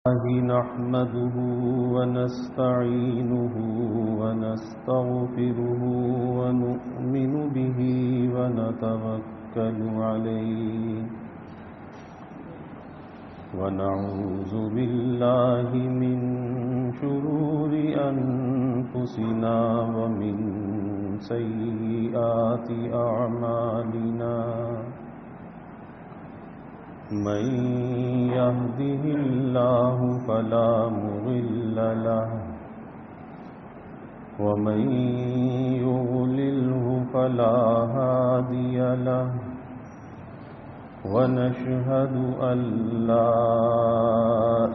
نحمده ونستعينه ونستغفره ونؤمن به ونتوكل عليه ونعوذ بالله من شرور أنفسنا ومن سيئات أعمالنا من يهده الله فلا مضل له ومن يضلله فلا هادي له ونشهد أن لا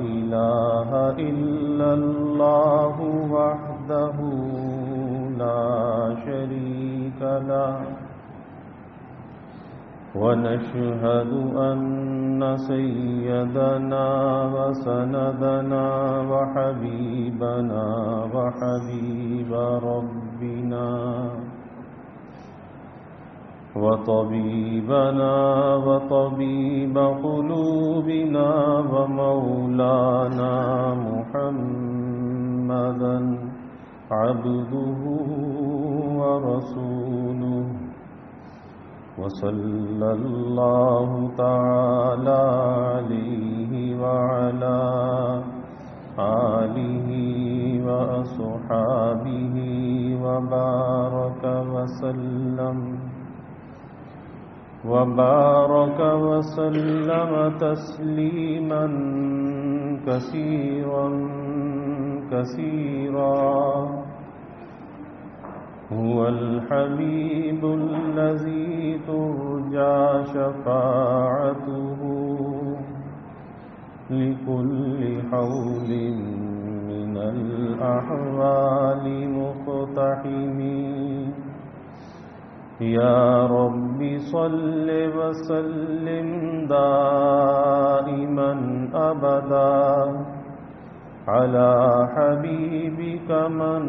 إله إلا الله وحده لا شريك له ونشهد أن سيدنا وسندنا وحبيبنا وحبيب ربنا وطبيبنا وطبيب قلوبنا ومولانا محمدا عبده ورسوله وصلى الله تعالى عليه وعلى آله وأصحابه وبارك وسلم تسليما كثيرا هو الحبيب الذي ترجى شفاعته لكل حول من الأحوال مقتحم يا رب صل وسلم دائما أبدا على حبيبك من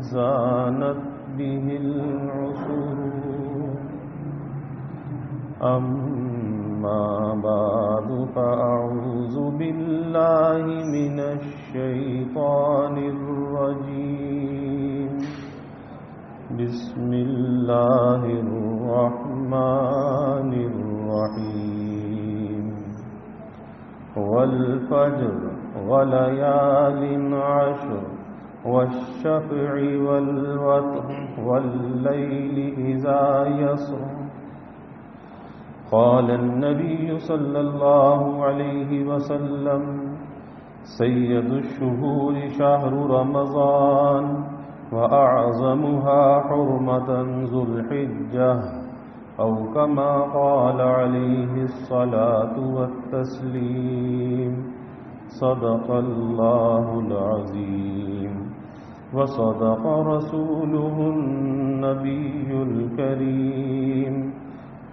زانت به العصور أما بعد فأعوذ بالله من الشيطان الرجيم بسم الله الرحمن الرحيم والفجر وليال عشر والشفع والوتر والليل إذا يسر قال النبي صلى الله عليه وسلم سيد الشهور شهر رمضان وأعظمها حرمة ذو الحجة أو كما قال عليه الصلاة والتسليم صدق الله العظيم وصدق رسوله النبي الكريم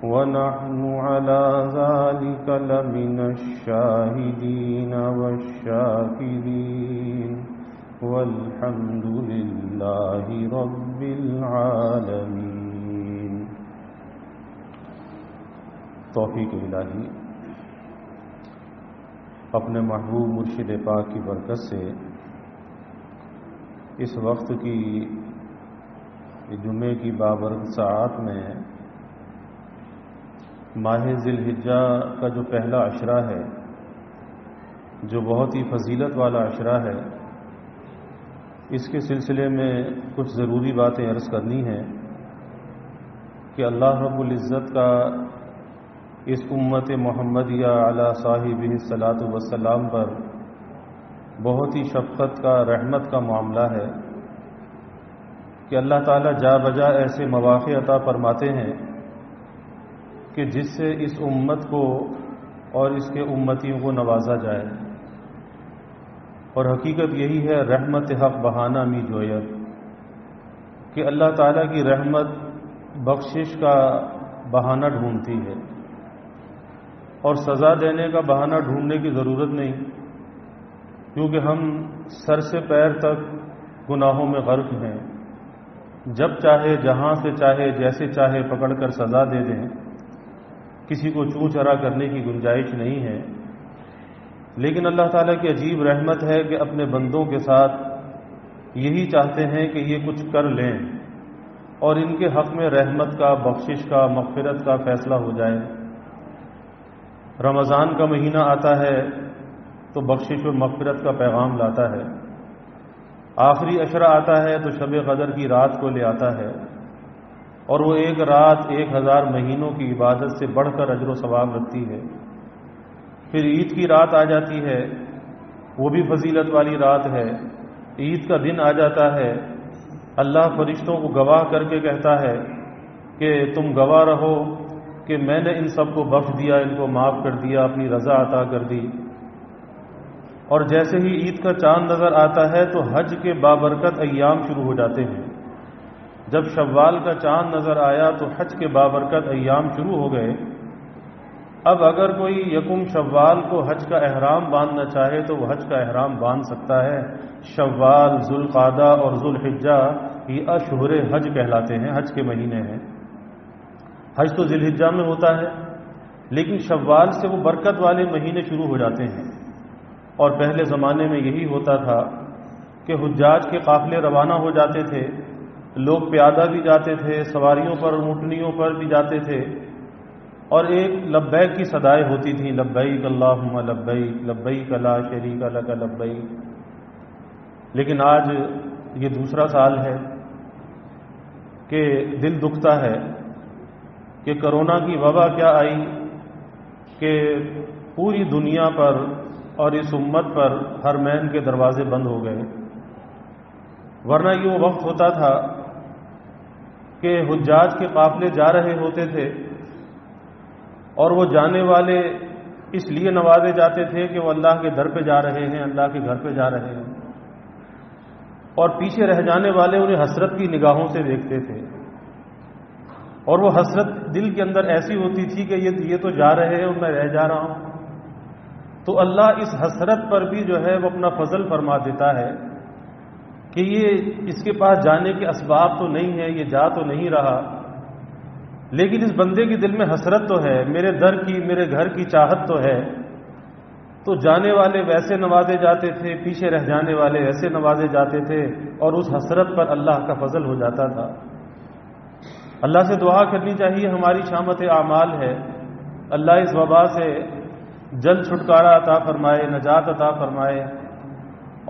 ونحن على ذلك لمن الشاهدين والشاكرين والحمد لله رب العالمين. توفیق الہی اپنے محبوب مرشد پاک کی برکت سے اس وقت کی جمعے کی بابرکت ساعات میں ماہ ذی الحجہ کا جو پہلا عشرہ ہے، جو بہت ہی فضیلت والا عشرہ ہے، اس کے سلسلے میں کچھ ضروری باتیں عرض کرنی ہیں کہ اللہ رب العزت کا اس امت محمدیہ علی صاحبہ الصلاۃ والسلام پر بہت ہی شفقت کا، رحمت کا معاملہ ہے کہ اللہ تعالیٰ جا بجا ایسے مواقع عطا فرماتے ہیں کہ جس سے اس امت کو اور اس کے امتیوں کو نوازا جائے، اور حقیقت یہی ہے رحمت حق بہانہ می جویت، کہ اللہ تعالیٰ کی رحمت بخشش کا بہانہ ڈھونڈتی ہے اور سزا دینے کا بہانہ ڈھونڈنے کی ضرورت نہیں، کیونکہ ہم سر سے پیر تک گناہوں میں غرق ہیں. جب چاہے جہاں سے چاہے جیسے چاہے پکڑ کر سزا دے دیں، کسی کو چوں چرا کرنے کی گنجائش نہیں ہے. لیکن اللہ تعالیٰ کی عجیب رحمت ہے کہ اپنے بندوں کے ساتھ یہی چاہتے ہیں کہ یہ کچھ کر لیں اور ان کے حق میں رحمت کا، بخشش کا، مغفرت کا فیصلہ ہو جائے۔ رمضان کا مہینہ آتا ہے تو بخشش اور مغفرت کا پیغام لاتا ہے، آخری عشرہ آتا ہے تو شب قدر کی رات کو لے آتا ہے، اور وہ ایک رات 1000 مہینوں کی عبادت سے بڑھ کر اجر و ثواب رکھتی ہے۔ پھر عید کی رات آ جاتی ہے، وہ بھی فضیلت والی رات ہے۔ عید کا دن آ جاتا ہے، اللہ فرشتوں کو گواہ کر کے کہتا ہے کہ تم گواہ رہو کہ میں نے ان سب کو بخش دیا، ان کو معاف کر دیا، اپنی رضا عطا کر دی۔ اور جیسے ہی عید کا چاند نظر آتا ہے تو حج کے بابرکت ایام شروع ہو جاتے ہیں۔ جب شوال کا چاند نظر آیا تو حج کے بابرکت ایام شروع ہو گئے۔ اب اگر کوئی یکم شوال کو حج کا احرام باندھنا چاہے تو وہ حج کا احرام باندھ سکتا ہے۔ شوال، ذوالقعدہ اور ذوالحجہ یہ اشہر حج کہلاتے ہیں، حج کے مہینے ہیں۔ حج تو ذی الحجہ میں ہوتا ہے، لیکن شوال سے وہ برکت والے مہینے شروع ہو جاتے ہیں۔ اور پہلے زمانے میں یہی ہوتا تھا کہ حجاج کے قافلے روانہ ہو جاتے تھے، لوگ پیادہ بھی جاتے تھے، سواریوں پر، اونٹنیوں پر بھی جاتے تھے، اور ایک لبیک کی صدائیں ہوتی تھیں، لبیک اللہم لبیک، لبیک لا شریک لک لبیک۔ لیکن آج یہ دوسرا سال ہے کہ دل دکھتا ہے کہ کرونا کی وبا کیا آئی کہ پوری دنیا پر اور اس امت پر حرمین کے دروازے بند ہو گئے، ورنہ یہ وہ وقت ہوتا تھا کہ حجاج کے قافلے جا رہے ہوتے تھے اور وہ جانے والے اس لیے نوازے جاتے تھے کہ وہ اللہ کے در پہ جا رہے ہیں، اللہ کے گھر پہ جا رہے ہیں، اور پیچھے رہ جانے والے انہیں حسرت کی نگاہوں سے دیکھتے تھے، اور وہ حسرت دل کے اندر ایسی ہوتی تھی کہ یہ تو جا رہے ہیں اور میں رہ جا رہا ہوں۔ تو اللہ اس حسرت پر بھی جو ہے وہ اپنا فضل فرما دیتا ہے کہ یہ اس کے پاس جانے کے اسباب تو نہیں ہے، یہ جا تو نہیں رہا، لیکن اس بندے کے دل میں حسرت تو ہے، میرے در کی، میرے گھر کی چاہت تو ہے۔ تو جانے والے ویسے نوازے جاتے تھے، پیچھے رہ جانے والے ایسے نوازے جاتے تھے، اور اس حسرت پر اللہ کا فضل ہو جاتا تھا۔ اللہ سے دعا کرنی چاہیے، ہماری شامت اعمال ہے، اللہ اس وبا سے جلد چھٹکارا عطا فرمائے، نجات عطا فرمائے،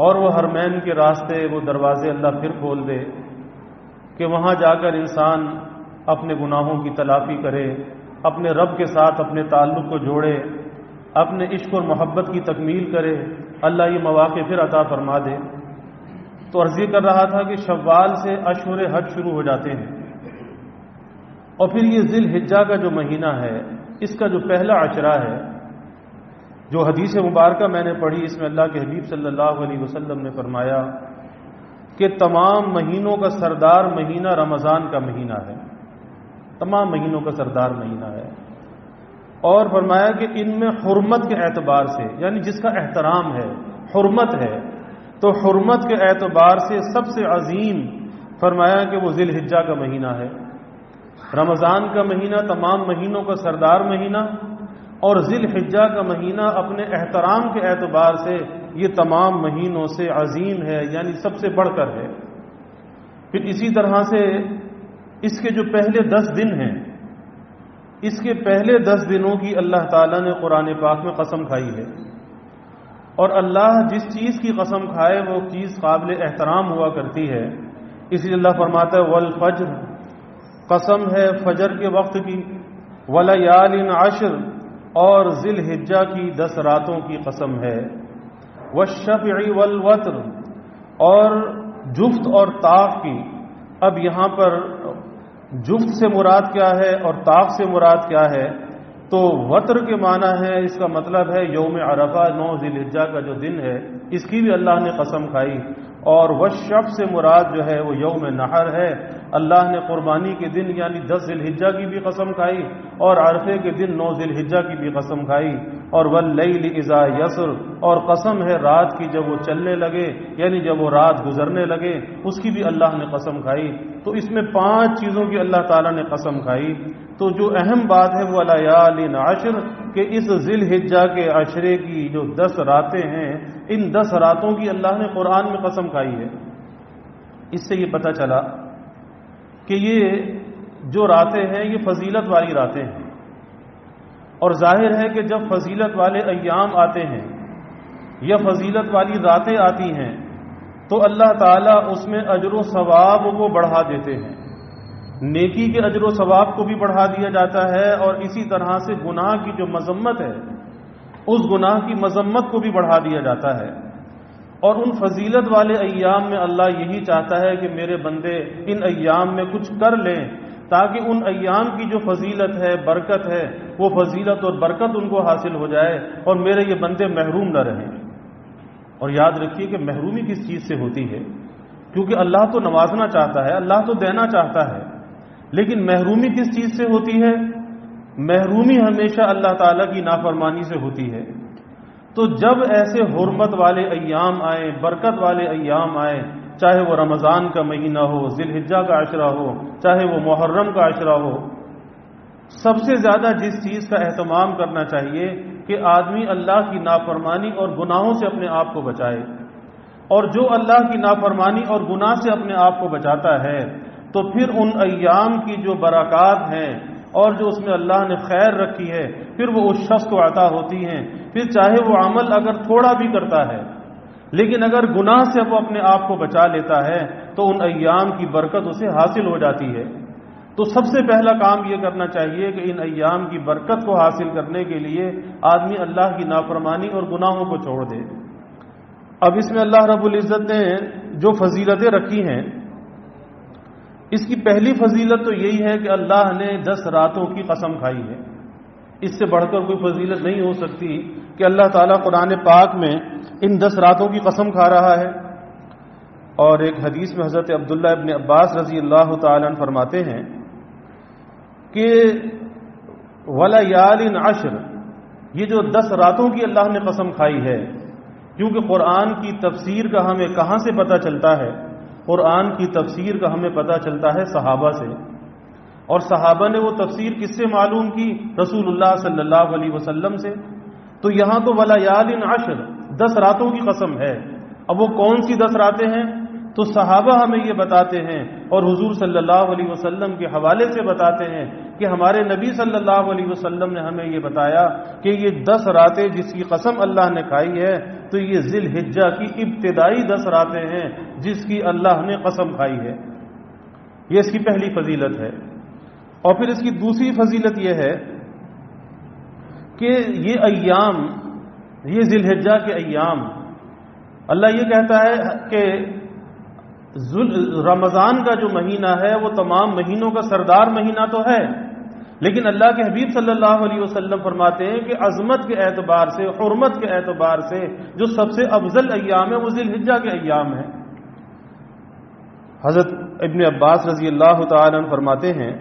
اور وہ حرمین کے راستے، وہ دروازے اللہ پھر کھول دے کہ وہاں جا کر انسان اپنے گناہوں کی تلافی کرے، اپنے رب کے ساتھ اپنے تعلق کو جوڑے، اپنے عشق اور محبت کی تکمیل کرے۔ اللہ یہ مواقع پھر عطا فرما دے۔ تو عرض یہ کر رہا تھا کہ شوال سے اشہر حج شروع ہو جاتے ہیں، اور پھر یہ ذی الحجہ کا جو مہینہ ہے، اس کا جو پہلا عشرہ ہے، جو حدیث مبارکہ میں نے پڑھی، اس میں اللہ کے حبیب صلی اللہ علیہ وسلم نے فرمایا کہ تمام مہینوں کا سردار مہینہ رمضان کا مہینہ ہے، تمام مہینوں کا سردار مہینہ ہے، اور فرمایا کہ ان میں حرمت کے اعتبار سے، یعنی جس کا احترام ہے، حرمت ہے، تو حرمت کے اعتبار سے سب سے عظیم فرمایا کہ وہ ذی الحجہ کا مہینہ ہے۔ رمضان کا مہینہ تمام مہینوں کا سردار مہینہ، اور ذی الحجہ کا مہینہ اپنے احترام کے اعتبار سے یہ تمام مہینوں سے عظیم ہے، یعنی سب سے بڑھ کر ہے۔ پھر اسی طرح سے اس کے جو پہلے 10 دن ہیں، اس کے پہلے 10 دنوں کی اللہ تعالیٰ نے قرآن پاک میں قسم کھائی ہے، اور اللہ جس چیز کی قسم کھائے وہ چیز قابل احترام ہوا کرتی ہے۔ اس لیے اللہ فرماتا ہے والفجر، قسم ہے فجر کے وقت کی، ولیال عشر، اور ذی الحجہ کی 10 راتوں کی قسم ہے، والشفع والوتر، اور جفت اور طاق کی۔ اب یہاں پر جفت سے مراد کیا ہے اور طاق سے مراد کیا ہے؟ تو وتر کے معنی ہے، اس کا مطلب ہے یوم عرفہ، 9 ذی الحجہ کا جو دن ہے، اس کی بھی اللہ نے قسم کھائی، اور والشفع سے مراد جو ہے وہ یوم نحر ہے، اللہ نے قربانی کے دن یعنی 10 ذی الحجہ کی بھی قسم کھائی، اور عرفے کے دن 9 ذی الحجہ کی بھی قسم کھائی، اور واللیل اذا یسر، اور قسم ہے رات کی جب وہ چلنے لگے، یعنی جب وہ رات گزرنے لگے، اس کی بھی اللہ نے قسم کھائی۔ تو اس میں 5 چیزوں کی اللہ تعالیٰ نے قسم کھائی۔ تو جو اہم بات ہے وہ لیال عشر، کہ اس ذی الحجہ کے عشرے کی جو 10 راتیں ہیں، ان 10 راتوں کی اللہ نے قرآن میں قسم کھائی ہے۔ اس سے یہ پتہ چلا کہ یہ جو راتیں ہیں یہ فضیلت والی راتیں ہیں، اور ظاہر ہے کہ جب فضیلت والے ایام آتے ہیں یا فضیلت والی راتیں آتی ہیں تو اللہ تعالیٰ اس میں اجر و ثواب کو بڑھا دیتے ہیں، نیکی کے اجر و ثواب کو بھی بڑھا دیا جاتا ہے، اور اسی طرح سے گناہ کی جو مذمت ہے اس گناہ کی مذمت کو بھی بڑھا دیا جاتا ہے۔ اور ان فضیلت والے ایام میں اللہ یہی چاہتا ہے کہ میرے بندے ان ایام میں کچھ کر لیں، تاکہ ان ایام کی جو فضیلت ہے، برکت ہے، وہ فضیلت اور برکت ان کو حاصل ہو جائے اور میرے یہ بندے محروم نہ رہیں۔ اور یاد رکھیے کہ محرومی کس چیز سے ہوتی ہے، کیونکہ اللہ تو نوازنا چاہتا ہے، اللہ تو دینا چاہتا ہے، لیکن محرومی کس چیز سے ہوتی ہے؟ محرومی ہمیشہ اللہ تعالیٰ کی نافرمانی سے ہوتی ہے۔ تو جب ایسے حرمت والے ایام آئیں، برکت والے ایام آئیں، چاہے وہ رمضان کا مہینہ ہو، ذی الحجہ کا عشرہ ہو، چاہے وہ محرم کا عشرہ ہو، سب سے زیادہ جس چیز کا اہتمام کرنا چاہیے کہ آدمی اللہ کی نافرمانی اور گناہوں سے اپنے آپ کو بچائے۔ اور جو اللہ کی نافرمانی اور گناہ سے اپنے آپ کو بچاتا ہے تو پھر ان ایام کی جو برکات ہیں اور جو اس میں اللہ نے خیر رکھی ہے پھر وہ اس شخص کو عطا ہوتی ہیں۔ پھر چاہے وہ عمل اگر تھوڑا بھی کرتا ہے، لیکن اگر گناہ سے وہ اپنے آپ کو بچا لیتا ہے تو ان ایام کی برکت اسے حاصل ہو جاتی ہے۔ تو سب سے پہلا کام یہ کرنا چاہیے کہ ان ایام کی برکت کو حاصل کرنے کے لیے آدمی اللہ کی نافرمانی اور گناہوں کو چھوڑ دے۔ اب اس میں اللہ رب العزت نے جو فضیلتیں رکھی ہیں، اس کی پہلی فضیلت تو یہی ہے کہ اللہ نے 10 راتوں کی قسم کھائی ہے۔ اس سے بڑھ کر کوئی فضیلت نہیں ہو سکتی کہ اللہ تعالیٰ قرآن پاک میں ان 10 راتوں کی قسم کھا رہا ہے۔ اور ایک حدیث میں حضرت عبداللہ ابن عباس رضی اللہ تعالیٰ عنہ فرماتے ہیں کہ وَلَيَالٍ عَشْرٍ، یہ جو 10 راتوں کی اللہ نے قسم کھائی ہے، کیونکہ قرآن کی تفسیر کا ہمیں کہاں سے پتہ چلتا ہے؟ قرآن کی تفسیر کا ہمیں پتہ چلتا ہے صحابہ سے، اور صحابہ نے وہ تفسیر کس سے معلوم کی؟ رسول اللہ صلی اللہ علیہ وسلم سے۔ تو یہاں تو وَلَيَالٍ عَشْرٍ 10 راتوں کی قسم ہے۔ اب وہ کون سی 10 راتیں ہیں؟ تو صحابہ ہمیں یہ بتاتے ہیں اور حضور صلی اللہ علیہ وسلم کے حوالے سے بتاتے ہیں کہ ہمارے نبی صلی اللہ علیہ وسلم نے ہمیں یہ بتایا کہ یہ 10 راتیں جس کی قسم اللہ نے کھائی ہے تو یہ ذی الحجہ کی ابتدائی 10 راتیں ہیں جس کی اللہ نے قسم کھائی ہے۔ یہ اس کی پہلی فضیلت ہے۔ اور پھر اس کی دوسری فضیلت یہ ہے کہ یہ ایام، یہ ذی الحجہ کے ایام، اللہ یہ کہتا ہے کہ رمضان کا جو مہینہ ہے وہ تمام مہینوں کا سردار مہینہ تو ہے، لیکن اللہ کے حبیب صلی اللہ علیہ وسلم فرماتے ہیں کہ عظمت کے اعتبار سے، حرمت کے اعتبار سے جو سب سے افضل ایام ہے وہ ذی الحجہ کے ایام ہیں۔ حضرت ابن عباس رضی اللہ تعالی عنہ فرماتے ہیں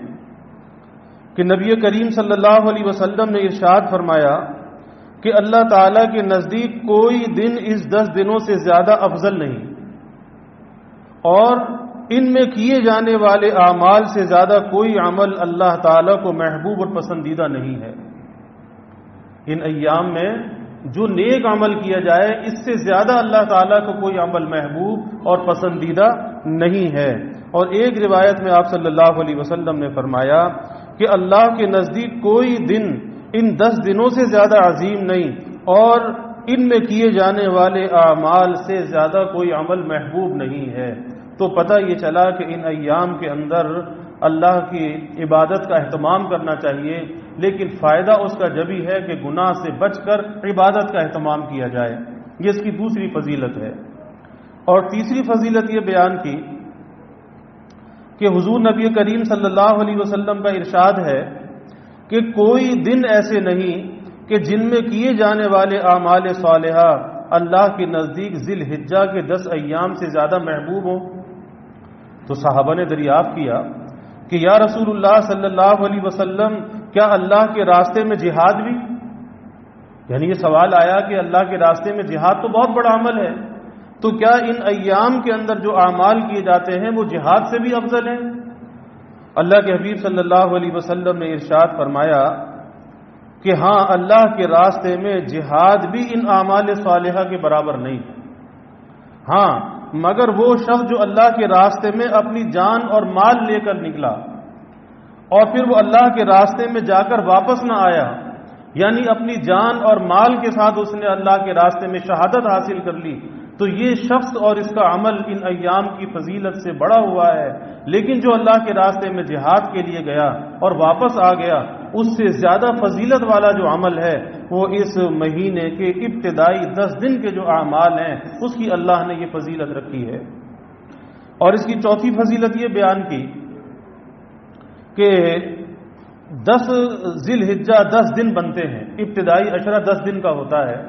کہ نبی کریم صلی اللہ علیہ وسلم نے ارشاد فرمایا کہ اللہ تعالیٰ کے نزدیک کوئی دن اس 10 دنوں سے زیادہ افضل نہیں، اور ان میں کیے جانے والے اعمال سے زیادہ کوئی عمل اللہ تعالیٰ کو محبوب اور پسندیدہ نہیں ہے۔ ان ایام میں جو نیک عمل کیا جائے اس سے زیادہ اللہ تعالیٰ کو کوئی عمل محبوب اور پسندیدہ نہیں ہے۔ اور ایک روایت میں آپ صلی اللہ علیہ وسلم نے فرمایا کہ اللہ کے نزدیک کوئی دن ان 10 دنوں سے زیادہ عظیم نہیں، اور ان میں کیے جانے والے اعمال سے زیادہ کوئی عمل محبوب نہیں ہے۔ تو پتہ یہ چلا کہ ان ایام کے اندر اللہ کی عبادت کا اہتمام کرنا چاہیے، لیکن فائدہ اس کا جبھی ہے کہ گناہ سے بچ کر عبادت کا اہتمام کیا جائے۔ یہ اس کی دوسری فضیلت ہے۔ اور تیسری فضیلت یہ بیان کی کہ حضور نبی کریم صلی اللہ علیہ وسلم کا ارشاد ہے کہ کوئی دن ایسے نہیں کہ جن میں کیے جانے والے اعمال صالحہ اللہ کے نزدیک ذی الحجہ کے 10 ایام سے زیادہ محبوب ہوں۔ تو صحابہ نے دریافت کیا کہ یا رسول اللہ صلی اللہ علیہ وسلم، کیا اللہ کے راستے میں جہاد بھی؟ یعنی یہ سوال آیا کہ اللہ کے راستے میں جہاد تو بہت بڑا عمل ہے، تو کیا ان ایام کے اندر جو اعمال کیے جاتے ہیں وہ جہاد سے بھی افضل ہیں؟ اللہ کے حبیب صلی اللہ علیہ وسلم نے ارشاد فرمایا کہ ہاں، اللہ کے راستے میں جہاد بھی ان اعمال صالحہ کے برابر نہیں، ہاں مگر وہ شخص جو اللہ کے راستے میں اپنی جان اور مال لے کر نکلا اور پھر وہ اللہ کے راستے میں جا کر واپس نہ آیا، یعنی اپنی جان اور مال کے ساتھ اس نے اللہ کے راستے میں شہادت حاصل کر لی، تو یہ شخص اور اس کا عمل ان ایام کی فضیلت سے بڑا ہوا ہے۔ لیکن جو اللہ کے راستے میں جہاد کے لیے گیا اور واپس آ گیا، اس سے زیادہ فضیلت والا جو عمل ہے وہ اس مہینے کے ابتدائی 10 دن کے جو اعمال ہیں اس کی اللہ نے یہ فضیلت رکھی ہے۔ اور اس کی چوتھی فضیلت یہ بیان کی کہ 10 ذی الحجہ 10 دن بنتے ہیں، ابتدائی عشرہ 10 دن کا ہوتا ہے،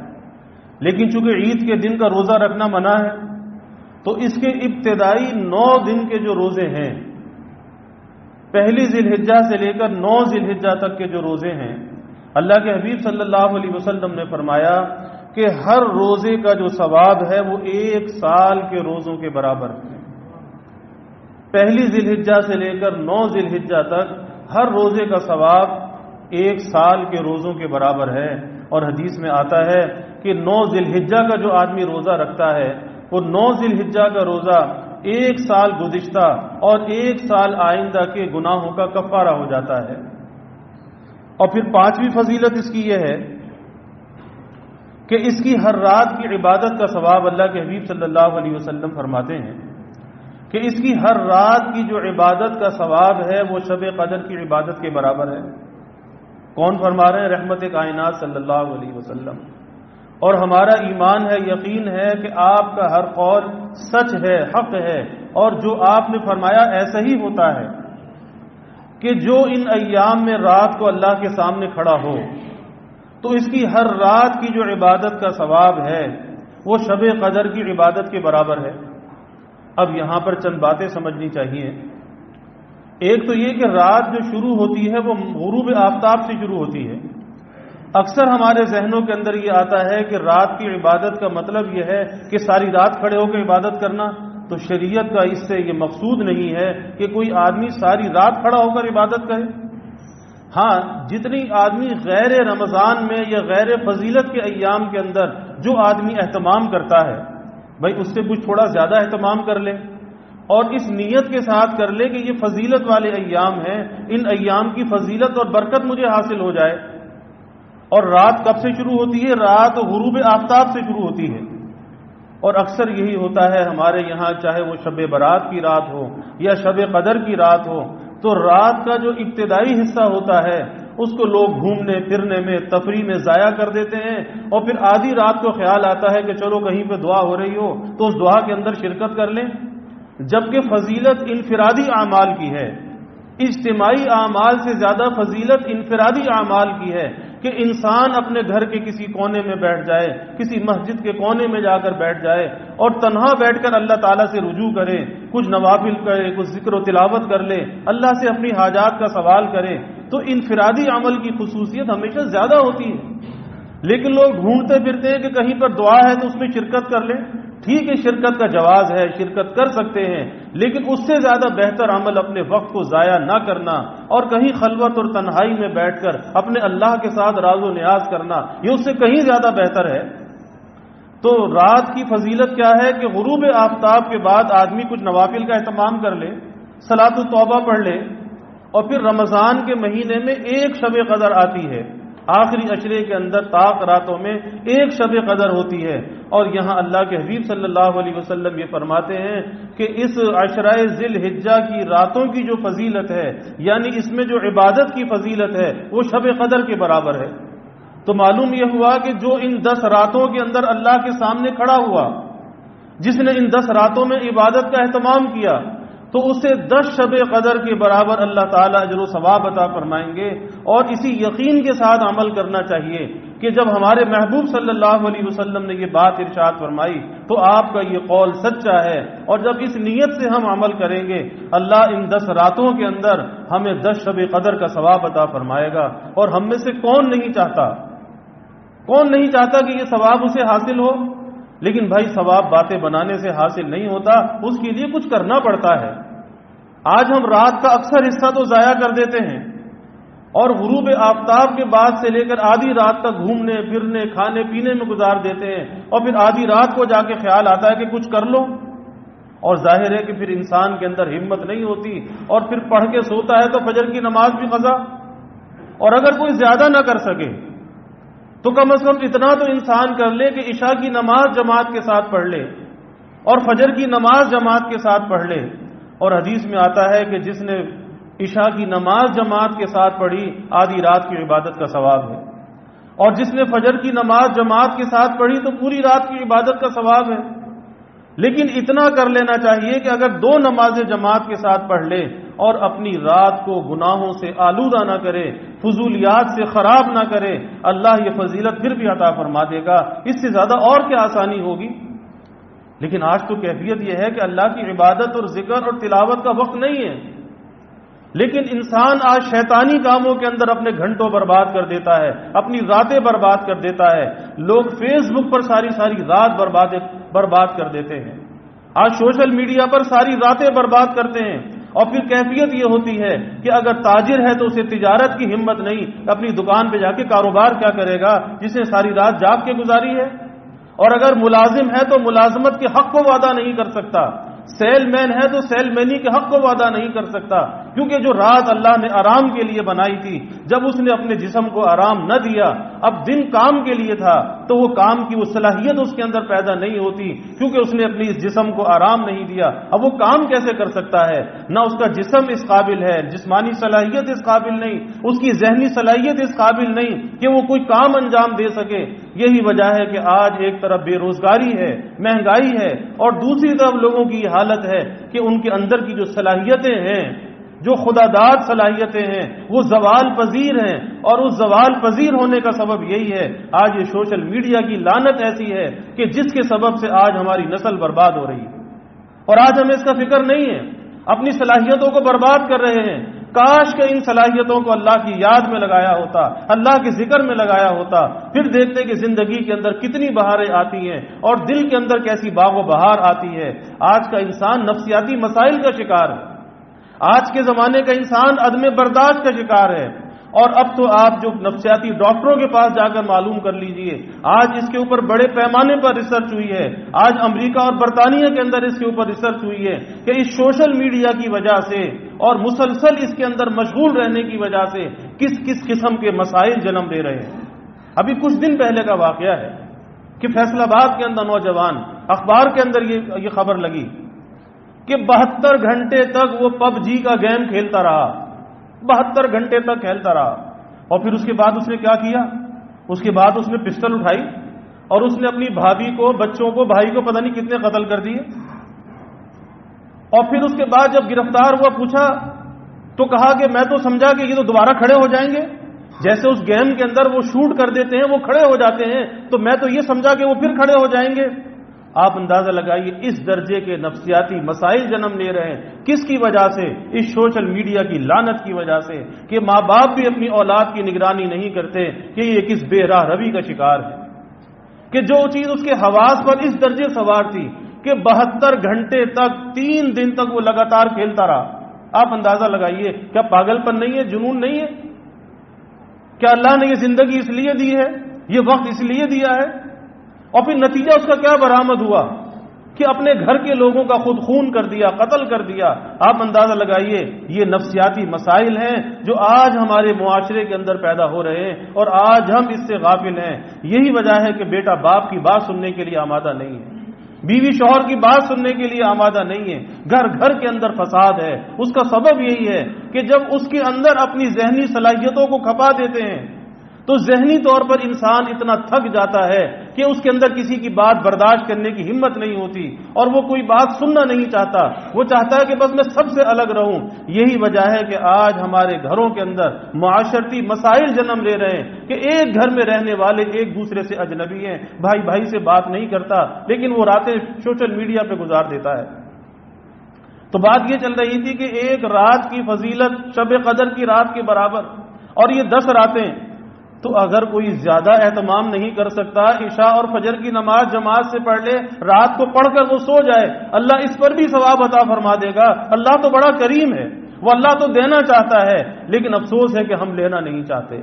لیکن چونکہ عید کے دن کا روزہ رکھنا منع ہے تو اس کے ابتدائی 9 دن کے جو روزے ہیں، پہلی ذی الحجہ سے لے کر 9 ذی الحجہ تک کے جو روزے ہیں، اللہ کے حبیب صلی اللہ علیہ وسلم نے فرمایا کہ ہر روزے کا جو ثواب ہے وہ 1 سال کے روزوں کے برابر ہے۔ پہلی ذی الحجہ سے لے کر 9 ذی الحجہ تک ہر روزے کا ثواب 1 سال کے روزوں کے برابر ہے۔ اور حدیث میں آتا ہے کہ 9 ذی الحجہ کا جو آدمی روزہ رکھتا ہے وہ 9 ذی الحجہ کا روزہ 1 سال گزشتہ اور 1 سال آئندہ کے گناہوں کا کفارہ ہو جاتا ہے۔ اور پھر 5ویں فضیلت اس کی یہ ہے کہ اس کی ہر رات کی عبادت کا ثواب اللہ کے حبیب صلی اللہ علیہ وسلم فرماتے ہیں کہ اس کی ہر رات کی جو عبادت کا ثواب ہے وہ شب قدر کی عبادت کے برابر ہے۔ کون فرما رہے ہیں؟ رحمت کائنات صلی اللہ علیہ وسلم۔ اور ہمارا ایمان ہے، یقین ہے کہ آپ کا ہر قول سچ ہے، حق ہے، اور جو آپ نے فرمایا ایسا ہی ہوتا ہے کہ جو ان ایام میں رات کو اللہ کے سامنے کھڑا ہو تو اس کی ہر رات کی جو عبادت کا ثواب ہے وہ شب قدر کی عبادت کے برابر ہے۔ اب یہاں پر چند باتیں سمجھنی چاہیے۔ ایک تو یہ کہ رات جو شروع ہوتی ہے وہ غروب آفتاب سے شروع ہوتی ہے۔ اکثر ہمارے ذہنوں کے اندر یہ آتا ہے کہ رات کی عبادت کا مطلب یہ ہے کہ ساری رات کھڑے ہو کے عبادت کرنا، تو شریعت کا اس سے یہ مقصود نہیں ہے کہ کوئی آدمی ساری رات کھڑا ہو کر عبادت کرے۔ ہاں، جتنی آدمی غیر رمضان میں یا غیر فضیلت کے ایام کے اندر جو آدمی اہتمام کرتا ہے، بھائی اس سے کچھ تھوڑا زیادہ اہتمام کر لے اور اس نیت کے ساتھ کر لے کہ یہ فضیلت والے ایام ہیں، ان ایام کی فضیلت اور برکت مجھے حاصل ہو جائے۔ اور رات کب سے شروع ہوتی ہے؟ رات غروب آفتاب سے شروع ہوتی ہے۔ اور اکثر یہی ہوتا ہے ہمارے یہاں، چاہے وہ شب برات کی رات ہو یا شب قدر کی رات ہو، تو رات کا جو ابتدائی حصہ ہوتا ہے اس کو لوگ گھومنے پھرنے میں، تفریح میں ضائع کر دیتے ہیں، اور پھر آدھی رات کو خیال آتا ہے کہ چلو کہیں پہ دعا ہو رہی ہو تو اس دعا کے اندر شرکت کر لیں، جبکہ فضیلت انفرادی اعمال کی ہے۔ اجتماعی اعمال سے زیادہ فضیلت انفرادی اعمال کی ہے کہ انسان اپنے گھر کے کسی کونے میں بیٹھ جائے، کسی مسجد کے کونے میں جا کر بیٹھ جائے اور تنہا بیٹھ کر اللہ تعالیٰ سے رجوع کرے، کچھ نوافل کرے، کچھ ذکر و تلاوت کر لے، اللہ سے اپنی حاجات کا سوال کرے، تو انفرادی عمل کی خصوصیت ہمیشہ زیادہ ہوتی ہے۔ لیکن لوگ ڈھونڈتے پھرتے ہیں کہ کہیں پر دعا ہے تو اس میں شرکت کر لیں۔ ٹھیک ہے، شرکت کا جواز ہے، شرکت کر سکتے ہیں، لیکن اس سے زیادہ بہتر عمل اپنے وقت کو ضائع نہ کرنا اور کہیں خلوت اور تنہائی میں بیٹھ کر اپنے اللہ کے ساتھ راز و نیاز کرنا، یہ اس سے کہیں زیادہ بہتر ہے۔ تو رات کی فضیلت کیا ہے کہ غروب آفتاب کے بعد آدمی کچھ نوافل کا اہتمام کر لے، صلاۃ التوبہ پڑھ لے، اور پھر رمضان کے مہینے میں ایک شب قدر آتی ہے، آخری عشرے کے اندر طاق راتوں میں ایک شب قدر ہوتی ہے، اور یہاں اللہ کے حبیب صلی اللہ علیہ وسلم یہ فرماتے ہیں کہ اس عشرہ ذی الحجہ کی راتوں کی جو فضیلت ہے، یعنی اس میں جو عبادت کی فضیلت ہے وہ شب قدر کے برابر ہے۔ تو معلوم یہ ہوا کہ جو ان 10 راتوں کے اندر اللہ کے سامنے کھڑا ہوا، جس نے ان 10 راتوں میں عبادت کا اہتمام کیا، تو اسے 10 شب قدر کے برابر اللہ تعالیٰ اجر و ثواب عطا فرمائیں گے۔ اور اسی یقین کے ساتھ عمل کرنا چاہیے کہ جب ہمارے محبوب صلی اللہ علیہ وسلم نے یہ بات ارشاد فرمائی تو آپ کا یہ قول سچا ہے، اور جب اس نیت سے ہم عمل کریں گے اللہ ان 10 راتوں کے اندر ہمیں 10 شب قدر کا ثواب عطا فرمائے گا۔ اور ہم میں سے کون نہیں چاہتا کون نہیں چاہتا کہ یہ ثواب اسے حاصل ہو؟ لیکن بھائی ثواب باتیں بنانے سے حاصل نہیں ہوتا، اس کے لیے کچھ کرنا پڑتا ہے۔ آج ہم رات کا اکثر حصہ تو ضائع کر دیتے ہیں، اور غروب آفتاب کے بعد سے لے کر آدھی رات تک گھومنے پھرنے کھانے پینے میں گزار دیتے ہیں، اور پھر آدھی رات کو جا کے خیال آتا ہے کہ کچھ کر لو، اور ظاہر ہے کہ پھر انسان کے اندر ہمت نہیں ہوتی، اور پھر پڑھ کے سوتا ہے تو فجر کی نماز بھی قضا۔ اور اگر کوئی زیادہ نہ کر سکے تو کم از کم اتنا تو انسان کر لے کہ عشاء کی نماز جماعت کے ساتھ پڑھ لے اور فجر کی نماز جماعت کے ساتھ پڑھ لے۔ اور حدیث میں آتا ہے کہ جس نے عشاء کی نماز جماعت کے ساتھ پڑھی آدھی رات کی عبادت کا ثواب ہے، اور جس نے فجر کی نماز جماعت کے ساتھ پڑھی تو پوری رات کی عبادت کا ثواب ہے۔ لیکن اتنا کر لینا چاہیے کہ اگر 2 نمازیں جماعت کے ساتھ پڑھ لے اور اپنی رات کو گناہوں سے آلودہ نہ کرے، فضولیات سے خراب نہ کرے، اللہ یہ فضیلت پھر بھی عطا فرما دے گا۔ اس سے زیادہ اور کیا آسانی ہوگی؟ لیکن آج تو کیفیت یہ ہے کہ اللہ کی عبادت اور ذکر اور تلاوت کا وقت نہیں ہے، لیکن انسان آج شیطانی کاموں کے اندر اپنے گھنٹوں برباد کر دیتا ہے، اپنی راتیں برباد کر دیتا ہے۔ لوگ فیس بک پر ساری رات برباد کر دیتے ہیں، آج سوشل میڈیا پر ساری راتیں برباد کرتے ہیں، اور پھر کیفیت یہ ہوتی ہے کہ اگر تاجر ہے تو اسے تجارت کی ہمت نہیں، اپنی دکان پہ جا کے کاروبار کیا کرے گا جس نے ساری رات جاگ کے گزاری ہے؟ اور اگر ملازم ہے تو ملازمت کے حق کو وعدہ نہیں کر سکتا، سیل مین ہے تو سیل مینی کے حق کو وعدہ نہیں کر سکتا، کیونکہ جو رات اللہ نے آرام کے لیے بنائی تھی، جب اس نے اپنے جسم کو آرام نہ دیا، اب دن کام کے لیے تھا تو وہ کام کی وہ صلاحیت اس کے اندر پیدا نہیں ہوتی، کیونکہ اس نے اپنی اس جسم کو آرام نہیں دیا۔ اب وہ کام کیسے کر سکتا ہے؟ نہ اس کا جسم اس قابل ہے، جسمانی صلاحیت اس قابل نہیں، اس کی ذہنی صلاحیت اس قابل نہیں کہ وہ کوئی کام انجام دے سکے۔ یہی وجہ ہے کہ آج ایک طرف بے روزگاری ہے، مہنگائی ہے، اور دوسری طرف لوگوں کی یہ حالت ہے کہ ان کے اندر کی جو صلاحیتیں ہیں، جو خدا داد صلاحیتیں ہیں، وہ زوال پذیر ہیں، اور اس زوال پذیر ہونے کا سبب یہی ہے آج یہ سوشل میڈیا کی لعنت ایسی ہے کہ جس کے سبب سے آج ہماری نسل برباد ہو رہی ہے، اور آج ہمیں اس کا فکر نہیں ہے، اپنی صلاحیتوں کو برباد کر رہے ہیں۔ کاش کہ ان صلاحیتوں کو اللہ کی یاد میں لگایا ہوتا، اللہ کے ذکر میں لگایا ہوتا، پھر دیکھتے کہ زندگی کے اندر کتنی بہاریں آتی ہیں اور دل کے اندر کیسی باغ و بہار آتی ہے۔ آج کا انسان نفسیاتی مسائل کا شکار ہے، آج کے زمانے کا انسان عدم برداشت کا شکار ہے، اور اب تو آپ جو نفسیاتی ڈاکٹروں کے پاس جا کر معلوم کر لیجئے، آج اس کے اوپر بڑے پیمانے پر ریسرچ ہوئی ہے، آج امریکہ اور برطانیہ کے اندر اس کے اوپر ریسرچ ہوئی ہے کہ اس سوشل میڈیا کی وجہ سے اور مسلسل اس کے اندر مشغول رہنے کی وجہ سے کس کس قسم کے مسائل جنم دے رہے ہیں۔ ابھی کچھ دن پہلے کا واقعہ ہے کہ فیصل آباد کے اندر نوجوان، اخبار کے اندر یہ خبر لگی کہ 72 گھنٹے تک وہ پب جی کا گیم کھیلتا رہا، 72 گھنٹے تک کھیلتا رہا، اور پھر اس کے بعد اس نے کیا کیا؟ اس کے بعد اس نے پسٹل اٹھائی اور اس نے اپنی بھابھی کو، بچوں کو، بھائی کو پتہ نہیں کتنے قتل کر دیے، اور پھر اس کے بعد جب گرفتار ہوا پوچھا تو کہا کہ میں تو سمجھا کہ یہ تو دوبارہ کھڑے ہو جائیں گے، جیسے اس گیم کے اندر وہ شوٹ کر دیتے ہیں وہ کھڑے ہو جاتے ہیں، تو میں تو یہ سمجھا کہ وہ پھر کھڑے ہو جائیں گے۔ آپ اندازہ لگائیے اس درجے کے نفسیاتی مسائل جنم لے رہے ہیں، کس کی وجہ سے؟ اس سوشل میڈیا کی لعنت کی وجہ سے کہ ماں باپ بھی اپنی اولاد کی نگرانی نہیں کرتے کہ یہ کس بے راہ روی کا شکار ہے، کہ جو چیز اس کے حواس پر اس درجے سوار تھی کہ 72 گھنٹے تک 3 دن تک وہ لگاتار کھیلتا رہا۔ آپ اندازہ لگائیے، کیا پاگل پن نہیں ہے، جنون نہیں ہے؟ کیا اللہ نے یہ زندگی اس لیے دی ہے، یہ وقت اس لیے دیا ہے؟ اور پھر نتیجہ اس کا کیا برآمد ہوا کہ اپنے گھر کے لوگوں کا خود خون کر دیا، قتل کر دیا۔ آپ اندازہ لگائیے، یہ نفسیاتی مسائل ہیں جو آج ہمارے معاشرے کے اندر پیدا ہو رہے ہیں، اور آج ہم اس سے غافل ہیں۔ یہی وجہ ہے کہ بیٹا باپ کی بات سننے کے لیے آمادہ نہیں ہے، بیوی شوہر کی بات سننے کے لیے آمادہ نہیں ہے، گھر گھر کے اندر فساد ہے۔ اس کا سبب یہی ہے کہ جب اس کے اندر اپنی ذہنی صلاحیتوں کو کھپا دیتے ہیں تو ذہنی طور پر انسان اتنا تھک جاتا ہے کہ اس کے اندر کسی کی بات برداشت کرنے کی ہمت نہیں ہوتی، اور وہ کوئی بات سننا نہیں چاہتا، وہ چاہتا ہے کہ بس میں سب سے الگ رہوں۔ یہی وجہ ہے کہ آج ہمارے گھروں کے اندر معاشرتی مسائل جنم لے رہے ہیں کہ ایک گھر میں رہنے والے ایک دوسرے سے اجنبی ہیں، بھائی بھائی سے بات نہیں کرتا، لیکن وہ راتیں سوشل میڈیا پہ گزار دیتا ہے۔ تو بات یہ چل رہی تھی کہ ایک رات کی فضیلت شب قدر کی رات کے برابر، اور یہ 10 راتیں تو اگر کوئی زیادہ اہتمام نہیں کر سکتا، عشاء اور فجر کی نماز جماعت سے پڑھ لے، رات کو پڑھ کر وہ سو جائے، اللہ اس پر بھی ثواب عطا فرما دے گا۔ اللہ تو بڑا کریم ہے، وہ اللہ تو دینا چاہتا ہے، لیکن افسوس ہے کہ ہم لینا نہیں چاہتے۔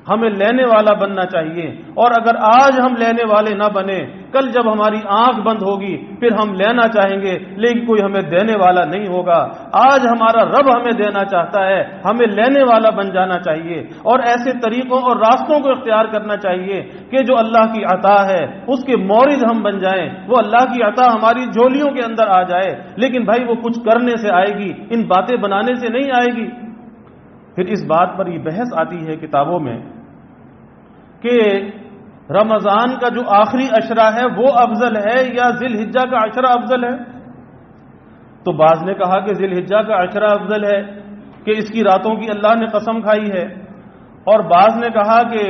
ہمیں لینے والا بننا چاہیے، اور اگر آج ہم لینے والے نہ بنے، کل جب ہماری آنکھ بند ہوگی پھر ہم لینا چاہیں گے لیکن کوئی ہمیں دینے والا نہیں ہوگا۔ آج ہمارا رب ہمیں دینا چاہتا ہے، ہمیں لینے والا بن جانا چاہیے، اور ایسے طریقوں اور راستوں کو اختیار کرنا چاہیے کہ جو اللہ کی عطا ہے اس کے مورد ہم بن جائیں، وہ اللہ کی عطا ہماری جھولیوں کے اندر آ جائے، لیکن بھائی وہ کچھ کرنے سے آئے گی، ان باتیں بنانے سے نہیں آئے گی۔ پھر اس بات پر یہ بحث آتی ہے کتابوں میں کہ رمضان کا جو آخری عشرہ ہے وہ افضل ہے یا ذی الحجہ کا عشرہ افضل ہے؟ تو بعض نے کہا کہ ذی الحجہ کا عشرہ افضل ہے کہ اس کی راتوں کی اللہ نے قسم کھائی ہے، اور بعض نے کہا کہ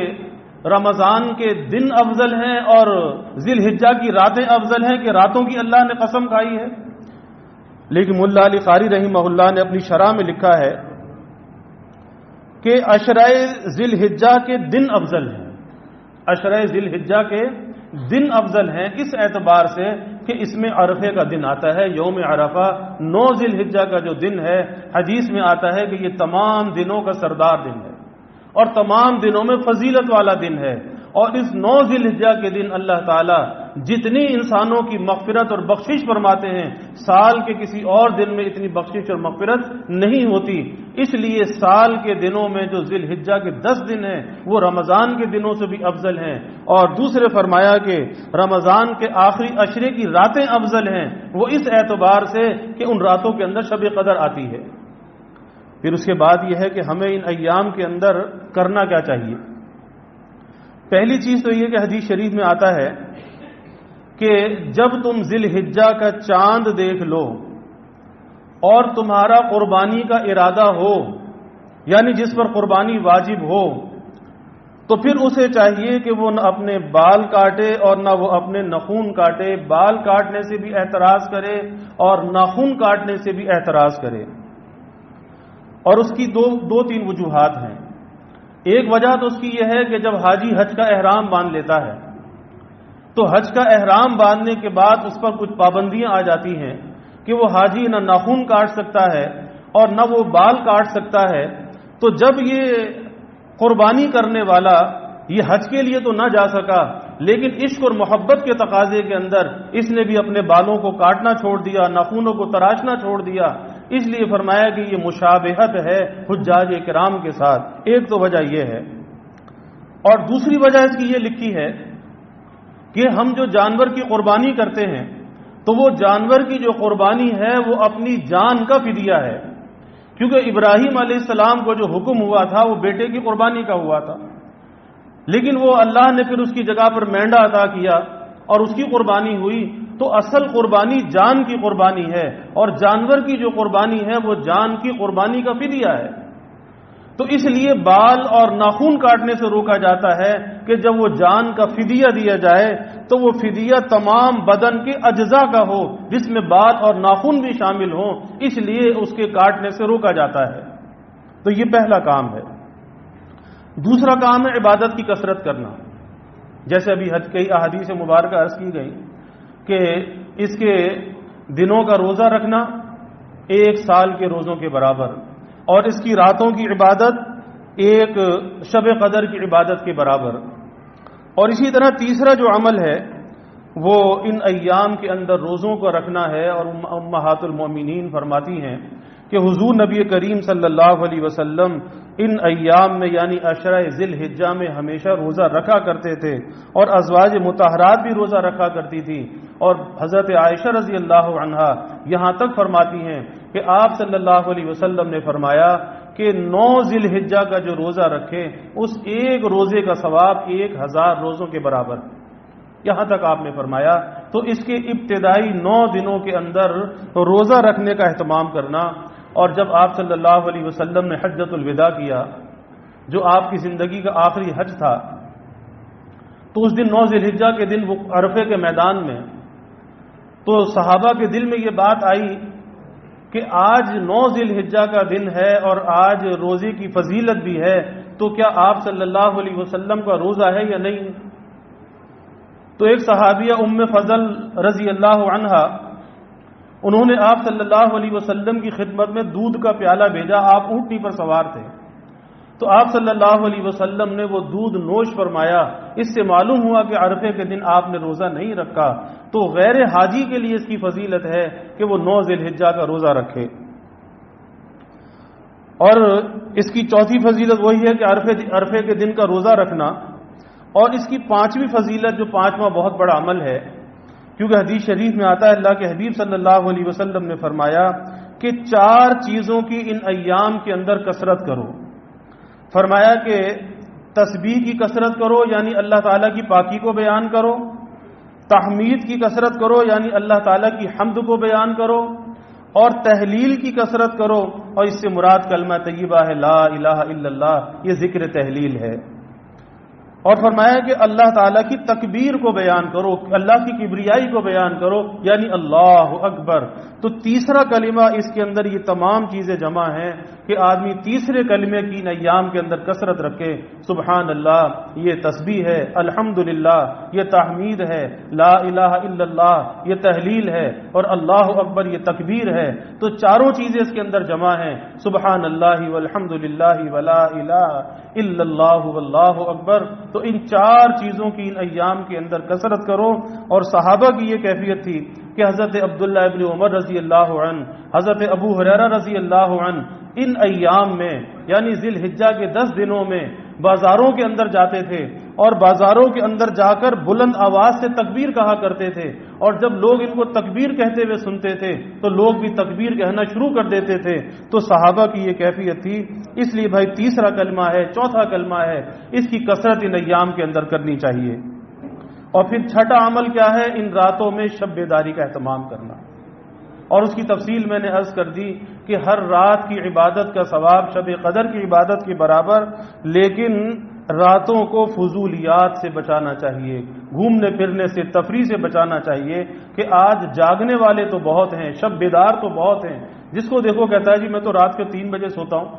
رمضان کے دن افضل ہیں اور ذی الحجہ کی راتیں افضل ہیں کہ راتوں کی اللہ نے قسم کھائی ہے۔ لیکن ملا علی قاری رحمہ اللہ نے اپنی شرح میں لکھا ہے کہ عشرہ ذی الحجہ کے دن افضل ہیں، عشرہ ذی الحجہ کے دن افضل ہیں اس اعتبار سے کہ اس میں عرفے کا دن آتا ہے، یوم عرفہ 9 ذی الحجہ کا جو دن ہے، حدیث میں آتا ہے کہ یہ تمام دنوں کا سردار دن ہے اور تمام دنوں میں فضیلت والا دن ہے، اور اس 9 ذی الحجہ کے دن اللہ تعالیٰ جتنی انسانوں کی مغفرت اور بخشش فرماتے ہیں، سال کے کسی اور دن میں اتنی بخشش اور مغفرت نہیں ہوتی۔ اس لیے سال کے دنوں میں جو ذی الحجہ کے 10 دن ہیں وہ رمضان کے دنوں سے بھی افضل ہیں، اور دوسرے فرمایا کہ رمضان کے آخری عشرے کی راتیں افضل ہیں، وہ اس اعتبار سے کہ ان راتوں کے اندر شب قدر آتی ہے۔ پھر اس کے بعد یہ ہے کہ ہمیں ان ایام کے اندر کرنا کیا چاہیے۔ پہلی چیز تو یہ کہ حدیث شریف میں آتا ہے کہ جب تم ذی الحجہ کا چاند دیکھ لو اور تمہارا قربانی کا ارادہ ہو، یعنی جس پر قربانی واجب ہو، تو پھر اسے چاہیے کہ وہ نہ اپنے بال کاٹے اور نہ وہ اپنے ناخن کاٹے۔ بال کاٹنے سے بھی اعتراض کرے اور ناخن کاٹنے سے بھی اعتراض کرے، اور اس کی دو تین وجوہات ہیں۔ ایک وجہ تو اس کی یہ ہے کہ جب حاجی حج کا احرام باندھ لیتا ہے تو حج کا احرام باندھنے کے بعد اس پر کچھ پابندیاں آ جاتی ہیں کہ وہ حاجی نہ ناخن کاٹ سکتا ہے اور نہ وہ بال کاٹ سکتا ہے۔ تو جب یہ قربانی کرنے والا یہ حج کے لیے تو نہ جا سکا، لیکن عشق اور محبت کے تقاضے کے اندر اس نے بھی اپنے بالوں کو کاٹنا چھوڑ دیا، ناخنوں کو تراشنا چھوڑ دیا، اس لیے فرمایا کہ یہ مشابہت ہے حجاج کرام کے ساتھ۔ ایک تو وجہ یہ ہے، اور دوسری وجہ اس کی یہ لکھی ہے کہ ہم جو جانور کی قربانی کرتے ہیں تو وہ جانور کی جو قربانی ہے وہ اپنی جان کا فدیہ ہے، کیونکہ ابراہیم علیہ السلام کو جو حکم ہوا تھا وہ بیٹے کی قربانی کا ہوا تھا، لیکن وہ اللہ نے پھر اس کی جگہ پر مینڈا عطا کیا اور اس کی قربانی ہوئی۔ تو اصل قربانی جان کی قربانی ہے، اور جانور کی جو قربانی ہے وہ جان کی قربانی کا فدیہ ہے۔ تو اس لیے بال اور ناخن کاٹنے سے روکا جاتا ہے کہ جب وہ جان کا فدیہ دیا جائے تو وہ فدیہ تمام بدن کے اجزاء کا ہو جس میں بال اور ناخن بھی شامل ہوں، اس لیے اس کے کاٹنے سے روکا جاتا ہے۔ تو یہ پہلا کام ہے۔ دوسرا کام ہے عبادت کی کثرت کرنا، جیسے ابھی حج کی احادیث مبارکہ عرض کی گئی کہ اس کے دنوں کا روزہ رکھنا 1 سال کے روزوں کے برابر، اور اس کی راتوں کی عبادت 1 شب قدر کی عبادت کے برابر۔ اور اسی طرح تیسرا جو عمل ہے وہ ان ایام کے اندر روزوں کو رکھنا ہے، اور امہات المومنین فرماتی ہیں کہ حضور نبی کریم صلی اللہ علیہ وسلم ان ایام میں یعنی عشرہ ذی الحجہ میں ہمیشہ روزہ رکھا کرتے تھے، اور ازواج مطہرات بھی روزہ رکھا کرتی تھی، اور حضرت عائشہ رضی اللہ عنہا یہاں تک فرماتی ہیں کہ آپ صلی اللہ علیہ وسلم نے فرمایا کہ 9 ذی الحجہ کا جو روزہ رکھے اس ایک روزے کا ثواب 1000 روزوں کے برابر، یہاں تک آپ نے فرمایا۔ تو اس کے ابتدائی 9 دنوں کے اندر روزہ رکھنے کا اہتمام کرنا، اور جب آپ صلی اللہ علیہ وسلم نے حجۃ الوداع کیا جو آپ کی زندگی کا آخری حج تھا، تو اس دن 9 ذی الحجہ کے دن وہ عرفے کے میدان میں، تو صحابہ کے دل میں یہ بات آئی کہ آج 9 ذی الحجہ کا دن ہے اور آج روزے کی فضیلت بھی ہے، تو تو کیا آپ صلی اللہ علیہ وسلم کا روزہ ہے یا نہیں؟ تو ایک صحابیہ ام فضل رضی اللہ عنہا، انہوں نے آپ صلی اللہ علیہ وسلم کی خدمت میں دودھ کا پیالہ بھیجا، آپ اونٹنی پر سوار تھے، تو آپ صلی اللہ علیہ وسلم نے وہ دودھ نوش فرمایا۔ اس سے معلوم ہوا کہ عرفے کے دن آپ نے روزہ نہیں رکھا، تو غیر حاجی کے لیے اس کی فضیلت ہے کہ وہ 9 ذی الحجہ کا روزہ رکھے۔ اور اس کی چوتھی فضیلت وہی ہے کہ عرفے کے دن کا روزہ رکھنا، اور اس کی 5ویں فضیلت جو 5واں بہت بڑا عمل ہے، کیونکہ حدیث شریف میں آتا ہے اللہ کے حبیب صلی اللہ علیہ وسلم نے فرمایا کہ 4 چیزوں کی ان ایام کے اندر کثرت کرو۔ فرمایا کہ تسبیح کی کثرت کرو، یعنی اللہ تعالیٰ کی پاکی کو بیان کرو، تحمید کی کثرت کرو، یعنی اللہ تعالیٰ کی حمد کو بیان کرو، اور تحلیل کی کثرت کرو، اور اس سے مراد کلمہ طیبہ ہے لا الہ الا اللہ، یہ ذکر تحلیل ہے۔ اور فرمایا کہ اللہ تعالیٰ کی تکبیر کو بیان کرو، اللہ کی کبریائی کو بیان کرو، یعنی اللہ اکبر۔ تو تیسرا کلمہ اس کے اندر یہ تمام چیزیں جمع ہیں کہ آدمی تیسرے کلمے کی ان ایام کے اندر کثرت رکھے۔ سبحان اللہ یہ تسبیح ہے، الحمدللہ یہ تحمید ہے، لا الہ الا اللہ یہ تحلیل ہے، اور اللہ اکبر یہ تکبیر ہے۔ تو چاروں چیزیں اس کے اندر جمع ہیں، سبحان اللہ والحمدللہ ولا الہ الا اللہ واللہ اکبر۔ تو ان 4 چیزوں کی ان ایام کے اندر کثرت کرو۔ اور صحابہ کی یہ کیفیت تھی کہ حضرت عبداللہ ابن عمر رضی اللہ عنہ، حضرت ابو ہریرہ رضی اللہ عنہ ان ایام میں یعنی ذی الحجہ کے 10 دنوں میں بازاروں کے اندر جاتے تھے، اور بازاروں کے اندر جا کر بلند آواز سے تکبیر کہا کرتے تھے، اور جب لوگ ان کو تکبیر کہتے ہوئے سنتے تھے تو لوگ بھی تکبیر کہنا شروع کر دیتے تھے۔ تو صحابہ کی یہ کیفیت تھی۔ اس لیے بھائی تیسرا کلمہ ہے، چوتھا کلمہ ہے، اس کی کثرت ان ایام کے اندر کرنی چاہیے۔ اور پھر چھٹا عمل کیا ہے؟ ان راتوں میں شب بیداری کا اہتمام کرنا، اور اس کی تفصیل میں نے عرض کر دی کہ ہر رات کی عبادت کا ثواب شب قدر کی عبادت کے برابر، لیکن راتوں کو فضولیات سے بچانا چاہیے، گھومنے پھرنے سے، تفریح سے بچانا چاہیے کہ آج جاگنے والے تو بہت ہیں، شب بیدار تو بہت ہیں، جس کو دیکھو کہتا ہے جی میں تو رات کے 3 بجے سوتا ہوں،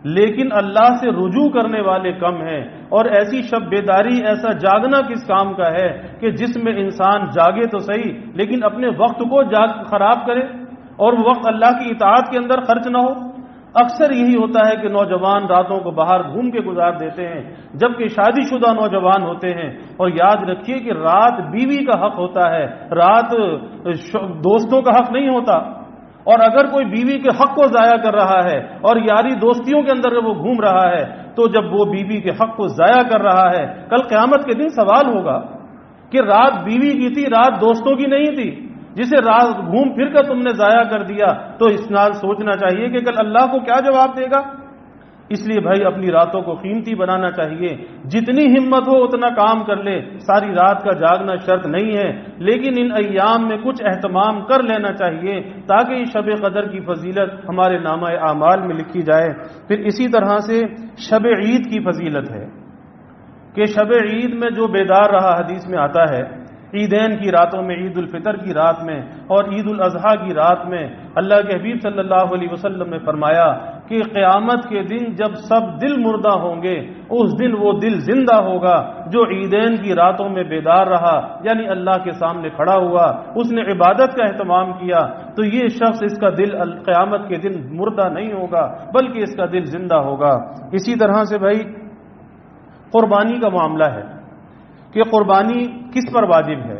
لیکن اللہ سے رجوع کرنے والے کم ہیں۔ اور ایسی شب بیداری، ایسا جاگنا کس کام کا ہے کہ جس میں انسان جاگے تو صحیح لیکن اپنے وقت کو خراب کرے، اور وہ وقت اللہ کی اطاعت کے اندر خرچ نہ ہو۔ اکثر یہی ہوتا ہے کہ نوجوان راتوں کو باہر گھوم کے گزار دیتے ہیں، جبکہ شادی شدہ نوجوان ہوتے ہیں۔ اور یاد رکھیے کہ رات بیوی کا حق ہوتا ہے، رات دوستوں کا حق نہیں ہوتا۔ اور اگر کوئی بیوی کے حق کو ضائع کر رہا ہے اور یاری دوستیوں کے اندر وہ گھوم رہا ہے، تو جب وہ بیوی کے حق کو ضائع کر رہا ہے، کل قیامت کے دن سوال ہوگا کہ رات بیوی کی تھی، رات دوستوں کی نہیں تھی، جسے رات گھوم پھر کر تم نے ضائع کر دیا۔ تو اس نال سوچنا چاہیے کہ کل اللہ کو کیا جواب دے گا۔ اس لیے بھائی اپنی راتوں کو قیمتی بنانا چاہیے، جتنی ہمت ہو اتنا کام کر لے، ساری رات کا جاگنا شرط نہیں ہے، لیکن ان ایام میں کچھ اہتمام کر لینا چاہیے تاکہ اس شب قدر کی فضیلت ہمارے نامہ اعمال میں لکھی جائے۔ پھر اسی طرح سے شب عید کی فضیلت ہے کہ شب عید میں جو بیدار رہا، حدیث میں آتا ہے عیدین کی راتوں میں، عید الفطر کی رات میں اور عید الاضحیٰ کی رات میں، اللہ کے حبیب صلی اللہ علیہ وسلم نے فرمایا کہ قیامت کے دن جب سب دل مردہ ہوں گے، اس دن وہ دل زندہ ہوگا جو عیدین کی راتوں میں بیدار رہا، یعنی اللہ کے سامنے کھڑا ہوا، اس نے عبادت کا اہتمام کیا، تو یہ شخص، اس کا دل قیامت کے دن مردہ نہیں ہوگا بلکہ اس کا دل زندہ ہوگا۔ اسی طرح سے بھائی قربانی کا معاملہ ہے کہ قربانی کس پر واجب ہے،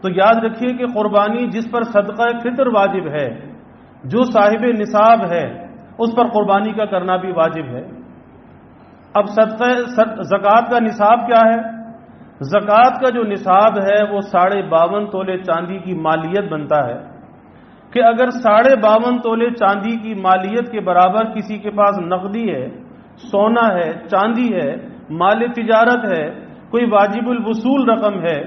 تو یاد رکھیے کہ قربانی جس پر صدقہ فطر واجب ہے، جو صاحب نصاب ہے، اس پر قربانی کا کرنا بھی واجب ہے۔ اب زکوٰۃ کا نصاب کیا ہے؟ زکوٰۃ کا جو نصاب ہے وہ 52.5 تولے چاندی کی مالیت بنتا ہے کہ اگر 52.5 تولے چاندی کی مالیت کے برابر کسی کے پاس نقدی ہے، سونا ہے، چاندی ہے، مال تجارت ہے، کوئی واجب الوصول رقم ہے،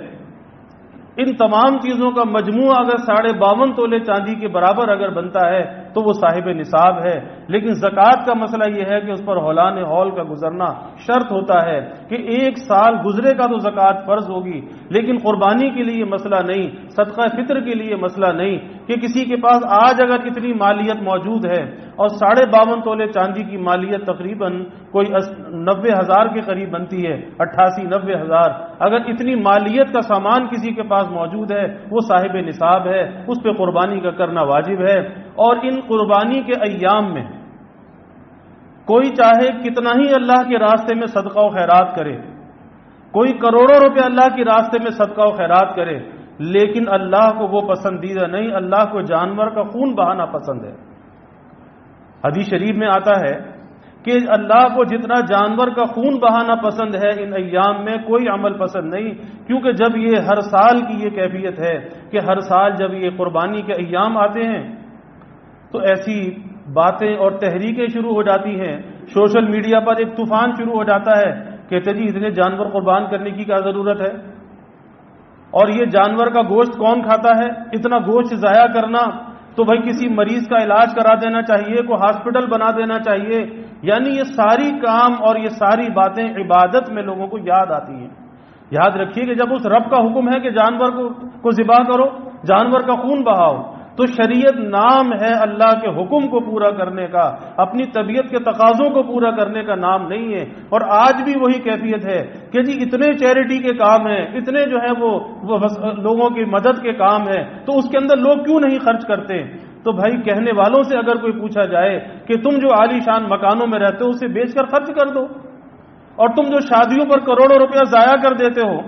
ان تمام چیزوں کا مجموعہ اگر 52.5 تولے چاندی کے برابر اگر بنتا ہے تو وہ صاحب نصاب ہے. لیکن زکوٰۃ کا مسئلہ یہ ہے کہ اس پر ہولان ہول کا گزرنا شرط ہوتا ہے کہ 1 سال گزرے کا تو زکوٰۃ فرض ہوگی. لیکن قربانی کے لیے مسئلہ نہیں، صدقہ فطر کے لیے مسئلہ نہیں کہ کسی کے پاس آج اگر اتنی مالیت موجود ہے اور 52.5 تولے چاندی کی مالیت تقریباً کوئی 90,000 کے قریب بنتی ہے، 88-90,000، اگر اتنی مالیت کا سامان کسی کے پاس موجود ہے وہ صاحب نصاب ہے، اس پہ قربانی کا کرنا واجب ہے. اور ان قربانی کے ایام میں کوئی چاہے کتنا ہی اللہ کے راستے میں صدقہ و خیرات کرے، کوئی کروڑوں روپے اللہ کے راستے میں صدقہ و خیرات کرے، لیکن اللہ کو وہ پسندیدہ نہیں، اللہ کو جانور کا خون بہانا پسند ہے. حدیث شریف میں آتا ہے کہ اللہ کو جتنا جانور کا خون بہانا پسند ہے ان ایام میں کوئی عمل پسند نہیں. کیونکہ جب یہ ہر سال کی یہ کیفیت ہے کہ ہر سال جب یہ قربانی کے ایام آتے ہیں تو ایسی باتیں اور تحریکیں شروع ہو جاتی ہیں. سوشل میڈیا پر ایک طوفان شروع ہو جاتا ہے، کہتے جی اتنے جانور قربان کرنے کی کیا ضرورت ہے، اور یہ جانور کا گوشت کون کھاتا ہے، اتنا گوشت ضائع کرنا، تو بھائی کسی مریض کا علاج کرا دینا چاہیے، کوئی ہاسپٹل بنا دینا چاہیے. یعنی یہ ساری کام اور یہ ساری باتیں عبادت میں لوگوں کو یاد آتی ہیں. یاد رکھیے کہ جب اس رب کا حکم ہے کہ جانور کو ذبح کرو، جانور کا خون بہاؤ، تو شریعت نام ہے اللہ کے حکم کو پورا کرنے کا، اپنی طبیعت کے تقاضوں کو پورا کرنے کا نام نہیں ہے. اور آج بھی وہی کیفیت ہے کہ جی اتنے چیریٹی کے کام ہیں، اتنے جو ہے وہ لوگوں کی مدد کے کام ہیں، تو اس کے اندر لوگ کیوں نہیں خرچ کرتے. تو بھائی کہنے والوں سے اگر کوئی پوچھا جائے کہ تم جو عالی شان مکانوں میں رہتے ہو اسے بیچ کر خرچ کر دو، اور تم جو شادیوں پر کروڑوں روپیہ ضائع کر دیتے ہو،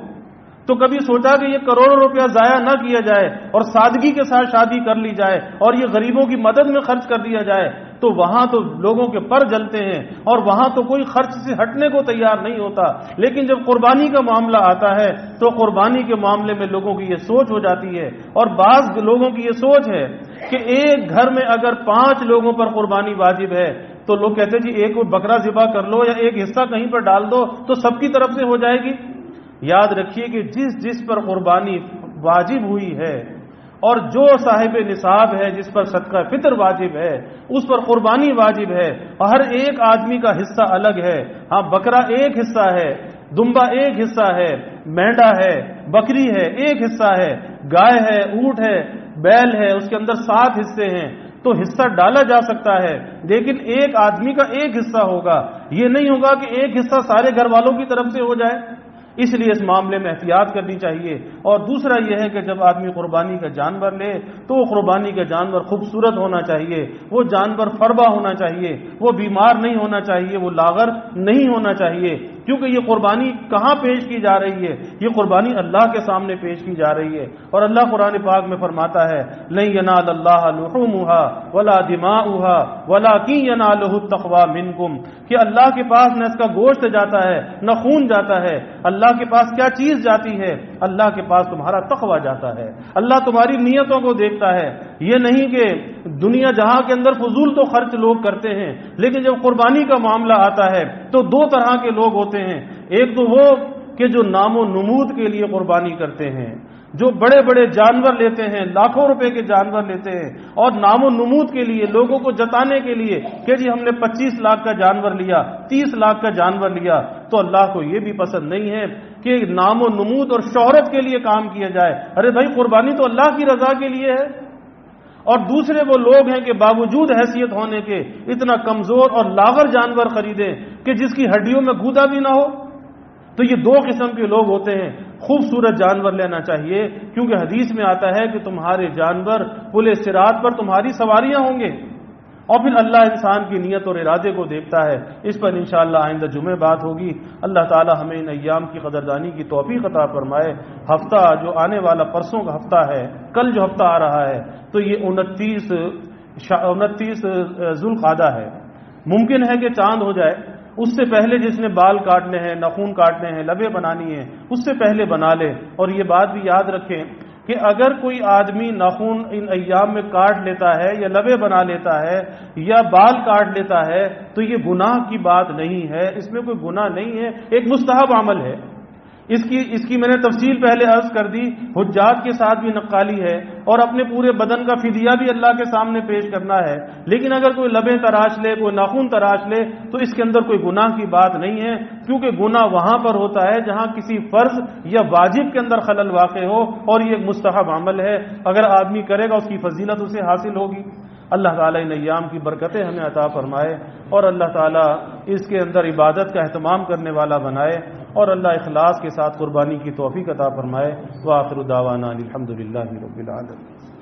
تو کبھی سوچا کہ یہ کروڑوں روپیہ ضائع نہ کیا جائے اور سادگی کے ساتھ شادی کر لی جائے اور یہ غریبوں کی مدد میں خرچ کر دیا جائے، تو وہاں تو لوگوں کے پر جلتے ہیں اور وہاں تو کوئی خرچ سے ہٹنے کو تیار نہیں ہوتا. لیکن جب قربانی کا معاملہ آتا ہے تو قربانی کے معاملے میں لوگوں کی یہ سوچ ہو جاتی ہے. اور بعض لوگوں کی یہ سوچ ہے کہ ایک گھر میں اگر 5 لوگوں پر قربانی واجب ہے تو لوگ کہتے ہیں جی ایک بکرا ذبح کر لو یا ایک حصہ کہیں پر ڈال دو تو سب کی طرف سے ہو جائے گی. یاد رکھیے کہ جس پر قربانی واجب ہوئی ہے اور جو صاحب نصاب ہے، جس پر صدقہ فطر واجب ہے، اس پر قربانی واجب ہے. اور ہر ایک آدمی کا حصہ الگ ہے. ہاں بکرا ایک حصہ ہے، دمبا ایک حصہ ہے، مینڈا ہے، بکری ہے ایک حصہ ہے، گائے ہے، اونٹ ہے، بیل ہے، اس کے اندر 7 حصے ہیں. تو حصہ ڈالا جا سکتا ہے لیکن ایک آدمی کا ایک حصہ ہوگا. یہ نہیں ہوگا کہ ایک حصہ سارے گھر والوں کی طرف سے ہو جائے. اس لیے اس معاملے میں احتیاط کرنی چاہیے. اور دوسرا یہ ہے کہ جب آدمی قربانی کا جانور لے تو وہ قربانی کا جانور خوبصورت ہونا چاہیے، وہ جانور فربا ہونا چاہیے، وہ بیمار نہیں ہونا چاہیے، وہ لاغر نہیں ہونا چاہیے. کیونکہ یہ قربانی کہاں پیش کی جا رہی ہے؟ یہ قربانی اللہ کے سامنے پیش کی جا رہی ہے. اور اللہ قرآن پاک میں فرماتا ہے لن ینال اللہ لحومها ولا دماؤها ولکن ینالہ التقوی منکم، کہ اللہ کے پاس نہ اس کا گوشت جاتا ہے نہ خون جاتا ہے. اللہ کے پاس کیا چیز جاتی ہے؟ اللہ کے پاس تمہارا تقوی جاتا ہے. اللہ تمہاری نیتوں کو دیکھتا ہے. یہ نہیں کہ دنیا جہاں کے اندر فضول تو خرچ لوگ کرتے ہیں، لیکن جب قربانی کا معاملہ آتا ہے تو 2 طرح کے لوگ ہوتے ہیں. ایک تو وہ کہ جو نام و نمود کے لیے قربانی کرتے ہیں، جو بڑے بڑے جانور لیتے ہیں، لاکھوں روپے کے جانور لیتے ہیں اور نام و نمود کے لیے لوگوں کو جتانے کے لیے کہ جی ہم نے 25 لاکھ کا جانور لیا، 30 لاکھ کا جانور لیا. تو اللہ کو یہ بھی پسند نہیں ہے کہ نام و نمود اور شہرت کے لیے کام کیا جائے. ارے بھائی قربانی تو اللہ کی رضا کے لیے ہے. اور دوسرے وہ لوگ ہیں کہ باوجود حیثیت ہونے کے اتنا کمزور اور لاغر جانور خریدیں کہ جس کی ہڈیوں میں گودا بھی نہ ہو. تو یہ 2 قسم کے لوگ ہوتے ہیں. خوبصورت جانور لینا چاہیے کیونکہ حدیث میں آتا ہے کہ تمہارے جانور پل صراط پر تمہاری سواریاں ہوں گے. اور پھر اللہ انسان کی نیت اور ارادے کو دیکھتا ہے. اس پر انشاءاللہ آئندہ جمعے بات ہوگی. اللہ تعالی ہمیں ان ایام کی قدردانی کی توفیق عطا فرمائے. ہفتہ جو آنے والا پرسوں کا ہفتہ ہے، کل جو ہفتہ آ رہا ہے تو یہ 29 ذوالقعدہ ہے. ممکن ہے کہ چاند ہو جائے. اس سے پہلے جس نے بال کاٹنے ہیں، ناخن کاٹنے ہیں، لبیں بنانی ہیں، اس سے پہلے بنا لے. اور یہ بات بھی یاد رکھیں کہ اگر کوئی آدمی ناخن ان ایام میں کاٹ لیتا ہے یا لبیں بنا لیتا ہے یا بال کاٹ لیتا ہے تو یہ گناہ کی بات نہیں ہے. اس میں کوئی گناہ نہیں ہے، ایک مستحب عمل ہے. اس کی میں نے تفصیل پہلے عرض کر دی، حجاج کے ساتھ بھی نقالی ہے اور اپنے پورے بدن کا فدیہ بھی اللہ کے سامنے پیش کرنا ہے، لیکن اگر کوئی لبیں تراش لے، کوئی ناخن تراش لے تو اس کے اندر کوئی گناہ کی بات نہیں ہے، کیونکہ گناہ وہاں پر ہوتا ہے جہاں کسی فرض یا واجب کے اندر خلل واقع ہو، اور یہ ایک مستحب عمل ہے، اگر آدمی کرے گا اس کی فضیلت اسے حاصل ہوگی۔ اللہ تعالیٰ ان ایام کی برکتیں ہمیں عطا فرمائے، اور اللہ تعالیٰ اس کے اندر عبادت کا اہتمام کرنے والا بنائے، اور اللہ اخلاص کے ساتھ قربانی کی توفیق عطا فرمائے۔ وآخر دعوانا الحمدللہ رب العالمین۔